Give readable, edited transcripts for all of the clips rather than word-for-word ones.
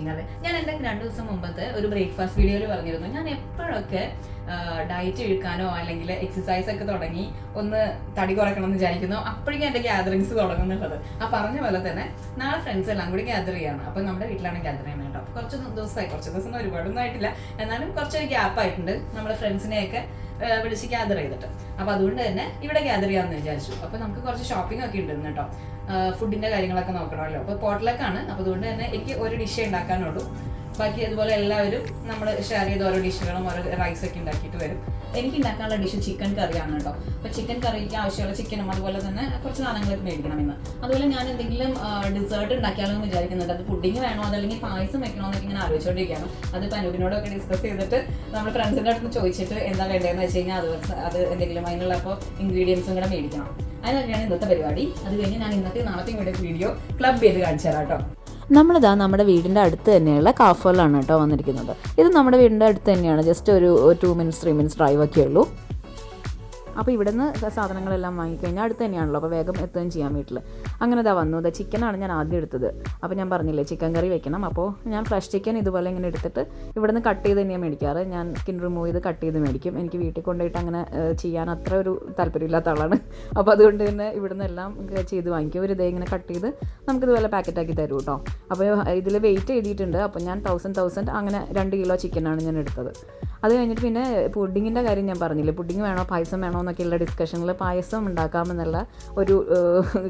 കഴിഞ്ഞാൽ ഞാൻ എൻ്റെ 2 ദിവസം മുമ്പത്തെ ഒരു ബ്രേക്ക്ഫാസ്റ്റ് വീഡിയോയിൽ പറഞ്ഞിരുന്നു, ഞാൻ എപ്പോഴൊക്കെ ഡയറ്റ് എടുക്കാനോ അല്ലെങ്കിൽ എക്സസൈസ് ഒക്കെ തുടങ്ങി ഒന്ന് തടി കുറയ്ക്കണം എന്ന് വിചാരിക്കുന്നു, അപ്പോഴേക്കും എൻ്റെ ഗ്യാതറിങ്സ് തുടങ്ങുന്നുള്ളത്. ആ പറഞ്ഞ പോലെ തന്നെ നാളെ ഫ്രണ്ട്സ് എല്ലാം കൂടി ഗ്യാദർ ചെയ്യാണ്. അപ്പോൾ നമ്മുടെ വീട്ടിലാണ് ഗ്യാദർ ചെയ്യുന്നത് കേട്ടോ. അപ്പോൾ കുറച്ച് ദിവസം ഒരുപാടൊന്നും ആയിട്ടില്ല, എന്നാലും കുറച്ചൊരു ഗ്യാപ്പ് ആയിട്ടുണ്ട് നമ്മുടെ ഫ്രണ്ട്സിനെയൊക്കെ വിളിച്ച് ഗ്യാദർ ചെയ്തിട്ട്. അപ്പോൾ അതുകൊണ്ട് തന്നെ ഇവിടെ ഗ്യാദർ ചെയ്യാമെന്ന് വിചാരിച്ചു. അപ്പോൾ നമുക്ക് കുറച്ച് ഷോപ്പിംഗ് ഒക്കെ ഉണ്ട് കേട്ടോ, ഫുഡിൻ്റെ കാര്യങ്ങളൊക്കെ നോക്കണമല്ലോ. അപ്പോൾ പോട്ട്ലക്കാണ്, അപ്പോൾ അതുകൊണ്ട് തന്നെ എനിക്ക് ഒരു ഡിഷേ ഉണ്ടാക്കാനുള്ളൂ. ബാക്കി അതുപോലെ എല്ലാവരും നമ്മൾ ഷെയർ ചെയ്ത് ഓരോ ഡിഷുകളും ഓരോ റൈസൊക്കെ ഉണ്ടാക്കിയിട്ട് വരും. എനിക്ക് ഉണ്ടാക്കാനുള്ള ഡിഷ് ചിക്കൻ കറിയാണ് കേട്ടോ. അപ്പോൾ ചിക്കൻ കറിക്ക് ആവശ്യമുള്ള ചിക്കനും അതുപോലെ തന്നെ കുറച്ച് സാധനങ്ങളൊക്കെ മേടിക്കണം ഇന്ന്. അതുപോലെ ഞാൻ എന്തെങ്കിലും ഡിസേർട്ട് ഉണ്ടാക്കിയാലോ എന്ന് വിചാരിക്കുന്നുണ്ട്. അത് പുഡിങ് വേണോ അതല്ലെങ്കിൽ പായസം വെക്കണോ എന്നൊക്കെ ഇങ്ങനെ ആലോചിച്ചുകൊണ്ടിരിക്കുകയാണ്. അതിപ്പോൾ അനൂപിനോടൊക്കെ ഡിസ്കസ് ചെയ്തിട്ട് നമ്മൾ ഫ്രണ്ട്സിൻ്റെ അടുത്ത് ചോദിച്ചിട്ട് എന്താ വേണ്ടതെന്ന് വെച്ച് കഴിഞ്ഞാൽ അത് എന്തെങ്കിലും അതിനുള്ള അപ്പോൾ ഇൻഗ്രീഡിയൻസും കൂടെ മേടിക്കണം. അതിനൊക്കെയാണ് ഇന്നത്തെ പരിപാടി. അത് കഴിഞ്ഞ് ഞാൻ ഇന്നത്തെ നാളത്തെ വീഡിയോ ക്ലബ് ചെയ്ത് കാണിച്ചു തരാം കേട്ടോ. നമ്മളിതാ നമ്മുടെ വീടിൻ്റെ അടുത്ത് തന്നെയുള്ള കാഫോലാണ് കേട്ടോ വന്നിരിക്കുന്നത്. ഇത് നമ്മുടെ വീടിൻ്റെ അടുത്ത് തന്നെയാണ്, ജസ്റ്റ് ഒരു 2 മിനിറ്റ്സ് 3 മിനിറ്റ്സ് ഡ്രൈവ് ഒക്കെ ഉള്ളൂ. അപ്പോൾ ഇവിടെ നിന്ന് സാധനങ്ങളെല്ലാം വാങ്ങിക്കഴിഞ്ഞാൽ അടുത്ത് തന്നെയാണല്ലോ, അപ്പോൾ വേഗം എത്തുകയും ചെയ്യാം വീട്ടിൽ. അങ്ങനെ ഇതാ വന്നു. ചിക്കനാണ് ഞാൻ ആദ്യം എടുത്തത്. അപ്പോൾ ഞാൻ പറഞ്ഞില്ലേ ചിക്കൻ കറി വെക്കണം. അപ്പോൾ ഞാൻ ഫ്രഷ് ചിക്കൻ ഇതുപോലെ ഇങ്ങനെ എടുത്തിട്ട് ഇവിടെ നിന്ന് കട്ട് ചെയ്ത് തന്നെയാണ് മേടിക്കാറ്. ഞാൻ സ്കിൻ റിമൂവ് ചെയ്ത് കട്ട് ചെയ്ത് മേടിക്കും. എനിക്ക് വീട്ടിൽ കൊണ്ടുപോയിട്ട് അങ്ങനെ ചെയ്യാൻ അത്ര ഒരു താല്പര്യമില്ലാത്ത ആളാണ്. അപ്പോൾ അതുകൊണ്ട് തന്നെ ഇവിടെ നിന്ന് എല്ലാം ചെയ്ത് വാങ്ങിക്കും. ഒരു ഇതേ ഇങ്ങനെ കട്ട് ചെയ്ത് നമുക്കിതുപോലെ പാക്കറ്റാക്കി തരും കേട്ടോ. അപ്പോൾ ഇതിൽ വെയിറ്റ് എഴുതിയിട്ടുണ്ട്. അപ്പോൾ ഞാൻ 1000 അങ്ങനെ 2 കിലോ ചിക്കനാണ് ഞാൻ എടുത്തത്. അത് കഴിഞ്ഞിട്ട് പിന്നെ പുഡിങ്ങിൻ്റെ കാര്യം ഞാൻ പറഞ്ഞില്ലേ, പുഡിങ് വേണോ പായസം വേണോ എന്നൊക്കെയുള്ള ഡിസ്കഷനിൽ പായസം ഉണ്ടാക്കാമെന്നുള്ള ഒരു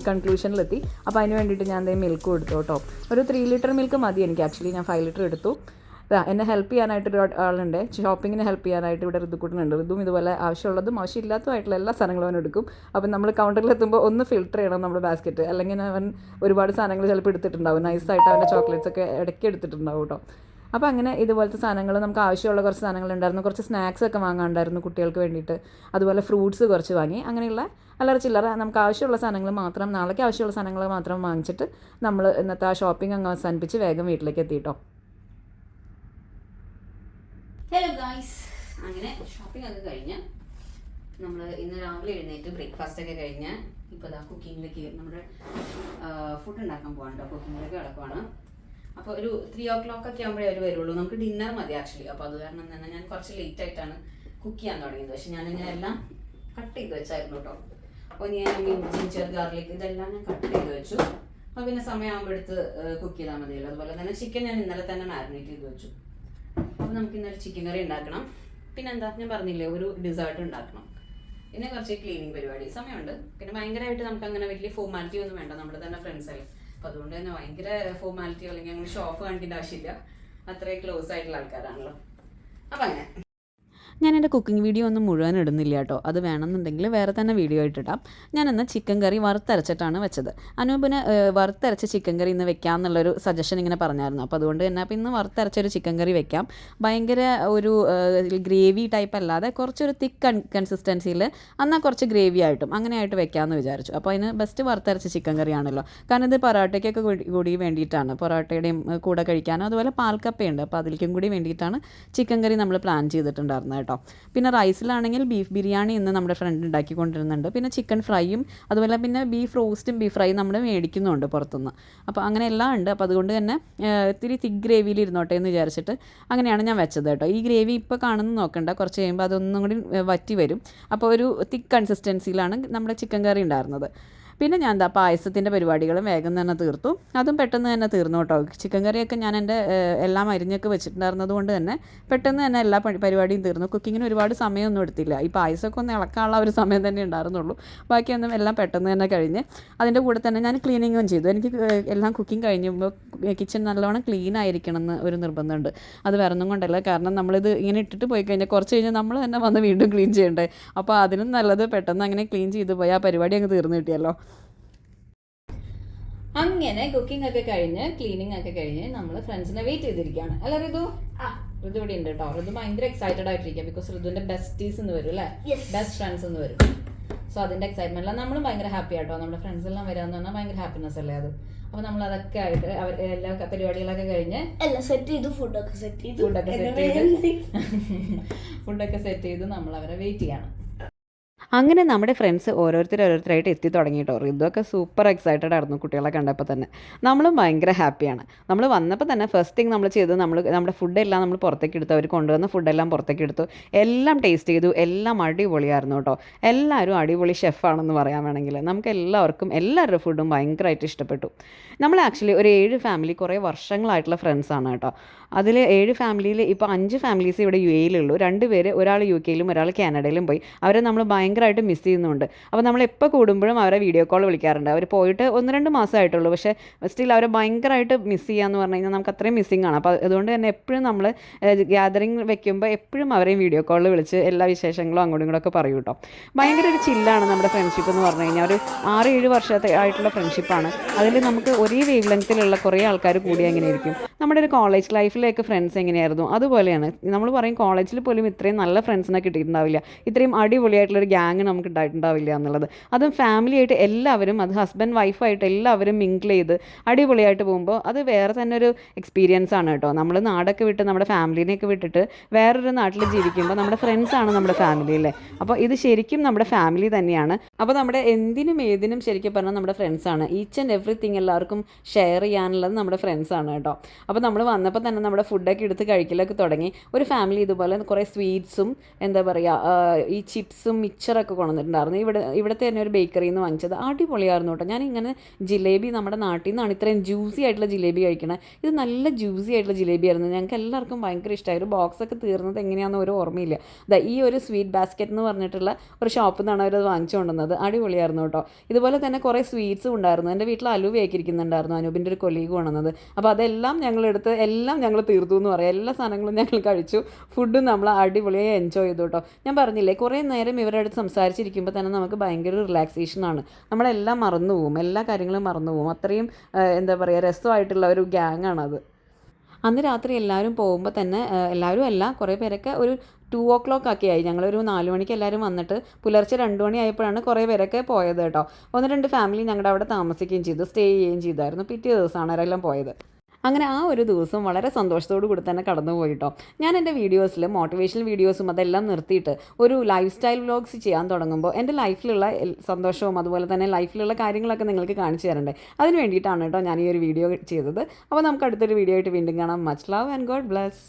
കൺക്ലൂഷനിലെത്തി. അപ്പോൾ അതിന് വേണ്ടിയിട്ട് ഞാൻ എന്തെങ്കിലും മിൽക്ക് കൊടുത്തു കേട്ടോ. ഒരു 3 ലിറ്റർ മിൽക്ക് മതി എനിക്ക്. ആക്ച്വലി ഞാൻ 5 ലിറ്റർ എടുത്തു. എന്നെ ഹെൽപ്പ് ചെയ്യാനായിട്ടൊരു ആളുണ്ട്, ഷോപ്പിങ്ങിന് ഹെൽപ്പ് ചെയ്യാനായിട്ട് ഇവിടെ ഋതുക്കൂട്ടനുണ്ട്. ഋതുവും ഇതുപോലെ ആവശ്യമുള്ളതും ആവശ്യമില്ലാത്തതുമായിട്ടുള്ള എല്ലാ സാധനങ്ങളും അവൻ എടുക്കും. അപ്പം നമ്മൾ കൗണ്ടറിലെത്തുമ്പോൾ ഒന്ന് ഫിൽറ്റർ ചെയ്യണം നമ്മുടെ ബാസ്ക്കറ്റ്, അല്ലെങ്കിൽ അവൻ ഒരുപാട് സാധനങ്ങൾ ചിലപ്പോൾ എടുത്തിട്ടുണ്ടാവും. നൈസായിട്ട് അവൻ്റെ ചോക്ലേറ്റ്സ് ഒക്കെ ഇടയ്ക്ക് എടുത്തിട്ടുണ്ടാവും കേട്ടോ. അപ്പോൾ അങ്ങനെ ഇതുപോലത്തെ സാധനങ്ങൾ നമുക്ക് ആവശ്യമുള്ള കുറച്ച് സാധനങ്ങളുണ്ടായിരുന്നു. കുറച്ച് സ്നാക്സ് ഒക്കെ വാങ്ങാനുണ്ടായിരുന്നു കുട്ടികൾക്ക് വേണ്ടിയിട്ട്. അതുപോലെ ഫ്രൂട്ട്സ് കുറച്ച് വാങ്ങി. അങ്ങനെയുള്ള അല്ലറ ചില്ലറ നമുക്ക് ആവശ്യമുള്ള സാധനങ്ങൾ മാത്രം, നാളേക്ക് ആവശ്യമുള്ള സാധനങ്ങൾ മാത്രം വാങ്ങിച്ചിട്ട് നമ്മൾ ഇന്നത്തെ ആ ഷോപ്പിംഗ് അങ്ങ് അവസാനിപ്പിച്ച് വേഗം വീട്ടിലേക്ക് എത്തിയിട്ടോ. ഹലോ ഗായ്സ്, അങ്ങനെ ഷോപ്പിംഗ് ഒക്കെ കഴിഞ്ഞ് നമ്മൾ ഇന്ന് രാവിലെ എഴുന്നേറ്റ് ബ്രേക്ക്ഫാസ്റ്റ് ഒക്കെ കഴിഞ്ഞ് ഇപ്പോൾ ഇതാ കുക്കിങ്ങിലേക്ക് നമ്മുടെ ഫുഡ് ഉണ്ടാക്കാൻ പോകാനുണ്ടോ, കുക്കിങ്ങിലേക്ക് കിടക്കുവാണ്. അപ്പോൾ ഒരു 3 o'clock ഒക്കെ ആകുമ്പോഴേ അവർ വരുള്ളൂ. നമുക്ക് ഡിന്നർ മതി ആക്ച്വലി. അപ്പോൾ അത് കാരണം തന്നെ ഞാൻ കുറച്ച് ലേറ്റ് ആയിട്ടാണ് കുക്ക് ചെയ്യാൻ തുടങ്ങിയത്. പക്ഷെ ഞാനിങ്ങനെ എല്ലാം കട്ട് ചെയ്ത് വെച്ചായിരുന്നു കേട്ടോ. ഒനിയൻ, ജിഞ്ചർ, ഗാർലിക് ഇതെല്ലാം ഞാൻ കട്ട് ചെയ്ത് വെച്ചു. അപ്പോൾ പിന്നെ സമയമാകുമ്പോൾ എടുത്ത് കുക്ക് ചെയ്താൽ മതിയല്ലോ. അതുപോലെ തന്നെ ചിക്കൻ ഞാൻ ഇന്നലെ തന്നെ മാരിനേറ്റ് ചെയ്ത് വെച്ചു. അപ്പോൾ നമുക്ക് ഇന്നലെ ചിക്കൻ കറി ഉണ്ടാക്കണം. പിന്നെ എന്താ ഞാൻ പറഞ്ഞില്ലേ, ഒരു ഡിസേർട്ട് ഉണ്ടാക്കണം. പിന്നെ കുറച്ച് ക്ലീനിങ് പരിപാടി സമയമുണ്ട്. പിന്നെ ഭയങ്കരമായിട്ട് നമുക്ക് അങ്ങനെ വലിയ ഫോർമാലിറ്റി ഒന്നും വേണ്ട, നമ്മൾ തന്നെ ഫ്രണ്ട്സായി. അപ്പം അതുകൊണ്ട് തന്നെ ഭയങ്കര ഫോർമാലിറ്റിയോ അല്ലെങ്കിൽ അങ്ങനെ ഷോ ഓഫ് കാണിക്കേണ്ട ആവശ്യമില്ല. അത്രയും ക്ലോസ് ആയിട്ടുള്ള ആൾക്കാരാണല്ലോ. അപ്പം അങ്ങനെ ഞാൻ എൻ്റെ കുക്കിംഗ് വീഡിയോ ഒന്നും മുഴുവൻ ഇടുന്നില്ല കേട്ടോ. അത് വേണമെന്നുണ്ടെങ്കിൽ വേറെ തന്നെ വീഡിയോ ആയിട്ടിടാം. ഞാനിന്ന് ചിക്കൻ കറി വറുത്തരച്ചിട്ടാണ് വെച്ചത്. അനൂപിന് വറുത്തരച്ച ചിക്കൻ കറി ഇന്ന് വെക്കാമെന്നുള്ളൊരു സജഷൻ ഇങ്ങനെ പറഞ്ഞായിരുന്നു. അപ്പോൾ അതുകൊണ്ട് തന്നെ അപ്പോൾ ഇന്ന് വറുത്തരച്ചൊരു ചിക്കൻ കറി വെക്കാം. ഭയങ്കര ഒരു ഗ്രേവി ടൈപ്പ് അല്ലാതെ കുറച്ചൊരു തിക്ക് കൺസിസ്റ്റൻസിയിൽ, എന്നാൽ കുറച്ച് ഗ്രേവി ആയിട്ടും അങ്ങനെയായിട്ട് വെക്കാമെന്ന് വിചാരിച്ചു. അപ്പോൾ അതിന് ബെസ്റ്റ് വറുത്തരച്ച ചിക്കൻ കറിയാണല്ലോ. കാരണം ഇത് പൊറോട്ടയ്ക്കൊക്കെ കൂടി വേണ്ടിയിട്ടാണ്, പൊറോട്ടയുടെയും കൂടെ കഴിക്കാനും അതുപോലെ പാൽക്കപ്പയുണ്ട്. അപ്പോൾ അതിലേക്കും കൂടി വേണ്ടിയിട്ടാണ് ചിക്കൻ കറി നമ്മൾ പ്ലാൻ ചെയ്തിട്ടുണ്ടായിരുന്നത് കേട്ടോ. പിന്നെ റൈസിലാണെങ്കിൽ ബീഫ് ബിരിയാണി ഇന്ന് നമ്മുടെ ഫ്രണ്ട് ഉണ്ടാക്കിക്കൊണ്ടിരുന്നുണ്ട്. പിന്നെ ചിക്കൻ ഫ്രൈയും അതുപോലെ പിന്നെ ബീഫ് റോസ്റ്റും ബീഫ് ഫ്രൈയും നമ്മൾ മേടിക്കുന്നുണ്ട് പുറത്തുനിന്ന്. അപ്പോൾ അങ്ങനെ എല്ലാം ഉണ്ട്. അപ്പോൾ അതുകൊണ്ട് തന്നെ ഇത്തിരി തിക്ക് ഗ്രേവിയിൽ ഇരുന്നോട്ടെ എന്ന് വിചാരിച്ചിട്ട് അങ്ങനെയാണ് ഞാൻ വെച്ചത് കേട്ടോ. ഈ ഗ്രേവി ഇപ്പോൾ കാണുന്നു നോക്കണ്ട, കുറച്ച് കഴിയുമ്പോൾ അതൊന്നും കൂടി വറ്റി വരും. അപ്പോൾ ഒരു തിക്ക് കൺസിസ്റ്റൻസിയിലാണ് നമ്മുടെ ചിക്കൻ കറി ഉണ്ടായിരുന്നത്. പിന്നെ ഞാൻ എന്താ പായസത്തിൻ്റെ പരിപാടികളും വേഗം തന്നെ തീർത്തു. അതും പെട്ടെന്ന് തന്നെ തീർന്നു കേട്ടോ. ചിക്കൻ കറിയൊക്കെ ഞാൻ എൻ്റെ എല്ലാം അരിഞ്ഞൊക്കെ വെച്ചിട്ടുണ്ടായിരുന്നത് കൊണ്ട് തന്നെ പെട്ടെന്ന് തന്നെ എല്ലാ പരിപാടിയും തീർന്നു. കുക്കിങ്ങിന് ഒരുപാട് സമയമൊന്നും എടുത്തില്ല. ഈ പായസമൊക്കെ ഒന്ന് ഇളക്കാനുള്ള ഒരു സമയം തന്നെ ഉണ്ടായിരുന്നുള്ളൂ. ബാക്കിയൊന്നും എല്ലാം പെട്ടെന്ന് തന്നെ കഴിഞ്ഞ് അതിൻ്റെ കൂടെ തന്നെ ഞാൻ ക്ലീനിങ്ങും ചെയ്തു. എനിക്ക് എല്ലാം കുക്കിംഗ് കഴിഞ്ഞുമ്പോൾ കിച്ചൺ നല്ലോണം ക്ലീൻ ആയിരിക്കണം എന്ന് ഒരു നിർബന്ധമുണ്ട്. അത് വേറെ ഒന്നും കൊണ്ടല്ല, കാരണം നമ്മളിത് ഇങ്ങനെ ഇട്ടിട്ട് പോയി കഴിഞ്ഞാൽ കുറച്ച് കഴിഞ്ഞാൽ നമ്മൾ തന്നെ വന്ന് വീണ്ടും ക്ലീൻ ചെയ്യണ്ടേ. അപ്പോൾ അതിനും നല്ലത് പെട്ടെന്ന് അങ്ങനെ ക്ലീൻ ചെയ്ത് പോയി ആ പരിപാടി അങ്ങ് തീർന്നു കിട്ടിയല്ലോ. അങ്ങനെ കുക്കിംഗ് ഒക്കെ കഴിഞ്ഞ് ക്ലീനിങ് ഒക്കെ കഴിഞ്ഞ് നമ്മൾ ഫ്രണ്ട്സിനെ വെയിറ്റ് ചെയ്തിരിക്കുകയാണ്. അല്ല ഋതു? ഋതു ഇവിടെ ഉണ്ട് കേട്ടോ. ഋതു ഭയങ്കര എക്സൈറ്റഡ് ആയിട്ടിരിക്കുക. ബിക്കോസ് ഋതുവിന്റെ ബെസ്റ്റീസ് എന്ന് വരും അല്ലേ, ബെസ്റ്റ് ഫ്രണ്ട്സ് എന്ന് വരും. സോ അതിന്റെ എക്സൈറ്റ്മെന്റ് എല്ലാം നമ്മളും ഭയങ്കര ഹാപ്പി ആട്ടോ. നമ്മുടെ ഫ്രണ്ട്സ് എല്ലാം വരാന്ന് പറഞ്ഞാൽ ഭയങ്കര ഹാപ്പിനെസ് അല്ലേ അത്. അപ്പോൾ നമ്മൾ അതൊക്കെ ആയിട്ട് എല്ലാ പരിപാടികളൊക്കെ കഴിഞ്ഞ് ഫുഡൊക്കെ സെറ്റ് ചെയ്ത് നമ്മൾ അവരെ വെയിറ്റ് ചെയ്യണം. അങ്ങനെ നമ്മുടെ ഫ്രണ്ട്സ് ഓരോരുത്തരായിട്ട് എത്തി തുടങ്ങി കേട്ടോ. ഇതൊക്കെ സൂപ്പർ എക്സൈറ്റഡ് ആയിരുന്നു കുട്ടികളെ കണ്ടപ്പോൾ തന്നെ. നമ്മളും ഭയങ്കര ഹാപ്പിയാണ്. നമ്മൾ വന്നപ്പോൾ തന്നെ ഫസ്റ്റ് തിങ് നമ്മൾ ചെയ്തത് നമ്മുടെ ഫുഡെല്ലാം നമ്മൾ പുറത്തേക്ക് എടുത്തു. അവർ കൊണ്ടുവന്ന ഫുഡെല്ലാം പുറത്തേക്ക് എടുത്തു. എല്ലാം ടേസ്റ്റ് ചെയ്തു. എല്ലാം അടിപൊളിയായിരുന്നു കേട്ടോ. എല്ലാവരും അടിപൊളി ഷെഫാണെന്ന് പറയാൻ വേണമെങ്കിൽ. നമുക്ക് എല്ലാവരുടെ ഫുഡും ഭയങ്കരമായിട്ട് ഇഷ്ടപ്പെട്ടു. നമ്മൾ ആക്ച്വലി ഒരു 7 ഫാമിലി കുറേ വർഷങ്ങളായിട്ടുള്ള ഫ്രണ്ട്സാണ് കേട്ടോ. അതിൽ 7 ഫാമിലിയിൽ ഇപ്പോൾ 5 ഫാമിലീസ് ഇവിടെ UAE-ലുള്ളൂ. 2 പേര്, ഒരാൾ UK-യിലും ഒരാൾ കാനഡയിലും പോയി. അവരെ നമ്മൾ ഭയങ്കരമായിട്ട് മിസ് ചെയ്യുന്നുണ്ട്. അപ്പോൾ നമ്മൾ എപ്പോൾ കൂടുമ്പോഴും അവരെ വീഡിയോ കോൾ വിളിക്കാറുണ്ട്. അവർ പോയിട്ട് 1-2 മാസമായിട്ടുള്ളൂ. പക്ഷേ സ്റ്റിൽ അവരെ ഭയങ്കരമായിട്ട് മിസ് ചെയ്യാന്ന് പറഞ്ഞു കഴിഞ്ഞാൽ നമുക്ക് അത്രയും മിസ്സിംഗ് ആണ്. അപ്പോൾ അതുകൊണ്ട് തന്നെ എപ്പോഴും നമ്മൾ ഗ്യാതറിങ് വെക്കുമ്പോൾ എപ്പോഴും അവരെയും വീഡിയോ കോളിൽ വിളിച്ച് എല്ലാ വിശേഷങ്ങളും അങ്ങോട്ടും ഇങ്ങോട്ടൊക്കെ പറയും കേട്ടോ. ഭയങ്കര ഒരു ചില്ലാണ് നമ്മുടെ ഫ്രണ്ട്ഷിപ്പ് എന്ന് പറഞ്ഞു കഴിഞ്ഞാൽ. ഒരു 6-7 വർഷത്തെ ആയിട്ടുള്ള ഫ്രണ്ട്ഷിപ്പാണ്. അതിൽ നമുക്ക് ഒരേ വേവ് ലെങ്ത്തിലുള്ള കുറേ ആൾക്കാർ കൂടി എങ്ങനെയായിരിക്കും. നമ്മുടെ ഒരു കോളേജ് ലൈഫിലേക്ക് ഫ്രണ്ട്സ് എങ്ങനെയായിരുന്നു അതുപോലെയാണ്. നമ്മൾ പറയും കോളേജിൽ പോലും ഇത്രയും നല്ല ഫ്രണ്ട്സിനെ കിട്ടിയിട്ടുണ്ടാവില്ല, ഇത്രയും അടിപൊളിയായിട്ടുള്ളൊരു ഗ്യാങ് നമുക്ക് ഉണ്ടായിട്ടുണ്ടാവില്ല എന്നുള്ളത്. അതും ഫാമിലിയായിട്ട് എല്ലാവരും, അത് ഹസ്ബൻഡ് വൈഫായിട്ട് എല്ലാവരും മിങ്കിൾ ചെയ്ത് അടിപൊളിയായിട്ട് പോകുമ്പോൾ അത് വേറെ തന്നെ ഒരു എക്സ്പീരിയൻസ് ആണ് കേട്ടോ. നമ്മൾ നാടൊക്കെ വിട്ട് നമ്മുടെ ഫാമിലിനെയൊക്കെ വിട്ടിട്ട് വേറൊരു നാട്ടിൽ ജീവിക്കുമ്പോൾ നമ്മുടെ ഫ്രണ്ട്സാണ് നമ്മുടെ ഫാമിലി അല്ലേ. അപ്പോൾ ഇത് ശരിക്കും നമ്മുടെ ഫാമിലി തന്നെയാണ്. അപ്പോൾ നമ്മുടെ എന്തിനും ഏതിനും ശരിക്കും പറഞ്ഞാൽ നമ്മുടെ ഫ്രണ്ട്സാണ്. ഈച്ച് ആൻഡ് എവറിത്തിങ് എല്ലാവർക്കും ഷെയർ ചെയ്യാനുള്ളത് നമ്മുടെ ഫ്രണ്ട്സാണ് കേട്ടോ. അപ്പോൾ നമ്മൾ വന്നപ്പോൾ തന്നെ നമ്മുടെ ഫുഡൊക്കെ എടുത്ത് കഴിക്കലൊക്കെ തുടങ്ങി. ഒരു ഫാമിലി ഇതുപോലെ കുറേ സ്വീറ്റ്സും എന്താ പറയുക ഈ ചിപ്സും മിക്സറൊക്കെ കൊണ്ടുവന്നിട്ടുണ്ടായിരുന്നു. ഇവിടുത്തെ തന്നെ ഒരു ബേക്കറിയിൽ നിന്ന് വാങ്ങിച്ചത് അടിപൊളിയായിരുന്നു കേട്ടോ. ഞാനിങ്ങനെ ജിലേബി നമ്മുടെ നാട്ടിൽ നിന്നാണ് ഇത്രയും ജ്യൂസി ആയിട്ടുള്ള ജിലേബി കഴിക്കണത്. ഇത് നല്ല ജ്യൂസി ആയിട്ടുള്ള ജിലേബി ആയിരുന്നു. ഞങ്ങൾക്ക് എല്ലാവർക്കും ഭയങ്കര ഇഷ്ടമായി. ഒരു ബോക്സൊക്കെ തീർന്നത് എങ്ങനെയാണെന്ന് ഒരു ഓർമ്മയില്ല. ഈ ഒരു സ്വീറ്റ് ബാസ്ക്കറ്റ് എന്ന് പറഞ്ഞിട്ടുള്ള ഒരു ഷോപ്പിൽ നിന്നാണ് അവരത് വാങ്ങിച്ചു കൊണ്ടുവന്നത്. അടിപൊളിയായിരുന്നു കേട്ടോ. ഇതുപോലെ തന്നെ കുറേ സ്വീറ്റ്സും ഉണ്ടായിരുന്നു. എൻ്റെ വീട്ടിൽ അലുവയൊക്കെ ഇരിക്കുന്നുണ്ടായിരുന്നു. അനൂപിൻ്റെ ഒരു കൊലീഗ് കൊണ്ടുവന്നത്. അപ്പോൾ അതെല്ലാം ഞങ്ങളെടുത്ത് എല്ലാം ഞങ്ങൾ തീർത്തു എന്ന് പറയാം. എല്ലാ സാധനങ്ങളും ഞങ്ങൾ കഴിച്ചു. ഫുഡും നമ്മൾ അടിപൊളിയായി എൻജോയ് ചെയ്തു കേട്ടോ. ഞാൻ പറഞ്ഞില്ലേ, കുറേ നേരം ഇവരുടെ അടുത്ത് സംസാരിച്ചിരിക്കുമ്പോൾ തന്നെ നമുക്ക് ഭയങ്കര റിലാക്സേഷനാണ്. നമ്മളെല്ലാം മറന്നു പോകും, എല്ലാ കാര്യങ്ങളും മറന്നു പോകും. അത്രയും എന്താ പറയുക രസമായിട്ടുള്ള ഒരു ഗ്യാങ്ങാണത്. അന്ന് രാത്രി എല്ലാവരും പോകുമ്പോൾ തന്നെ എല്ലാവരും അല്ല, കുറേ പേരൊക്കെ ഒരു 2 o'clock ഒക്കെ ആയി. ഞങ്ങളൊരു 4 മണിക്ക് എല്ലാവരും വന്നിട്ട് പുലർച്ചെ 2 മണി ആയപ്പോഴാണ് കുറേ പേരൊക്കെ പോയത് കേട്ടോ. 1-2 ഫാമിലി ഞങ്ങളുടെ അവിടെ താമസിക്കുകയും ചെയ്തു, സ്റ്റേ ചെയ്യുകയും ചെയ്തായിരുന്നു. പിറ്റേ ദിവസമാണ് അവരെല്ലാം പോയത്. അങ്ങനെ ആ ഒരു ദിവസം വളരെ സന്തോഷത്തോടു കൂടി തന്നെ കടന്നു പോയിട്ടോ. ഞാൻ എൻ്റെ വീഡിയോസിൽ മോട്ടിവേഷണൽ വീഡിയോസും അതെല്ലാം നിർത്തിയിട്ട് ഒരു ലൈഫ് സ്റ്റൈൽ വ്ലോഗ്സ് ചെയ്യാൻ തുടങ്ങുമ്പോൾ എൻ്റെ ലൈഫിലുള്ള സന്തോഷവും അതുപോലെ തന്നെ ലൈഫിലുള്ള കാര്യങ്ങളൊക്കെ നിങ്ങൾക്ക് കാണിച്ചു തരണ്ടേ. അതിന് വേണ്ടിയിട്ടാണ് കേട്ടോ ഞാൻ ഈ ഒരു വീഡിയോ ചെയ്തത്. അപ്പോൾ നമുക്ക് അടുത്തൊരു വീഡിയോ ആയിട്ട് വീണ്ടും കാണാം. Much love and God bless.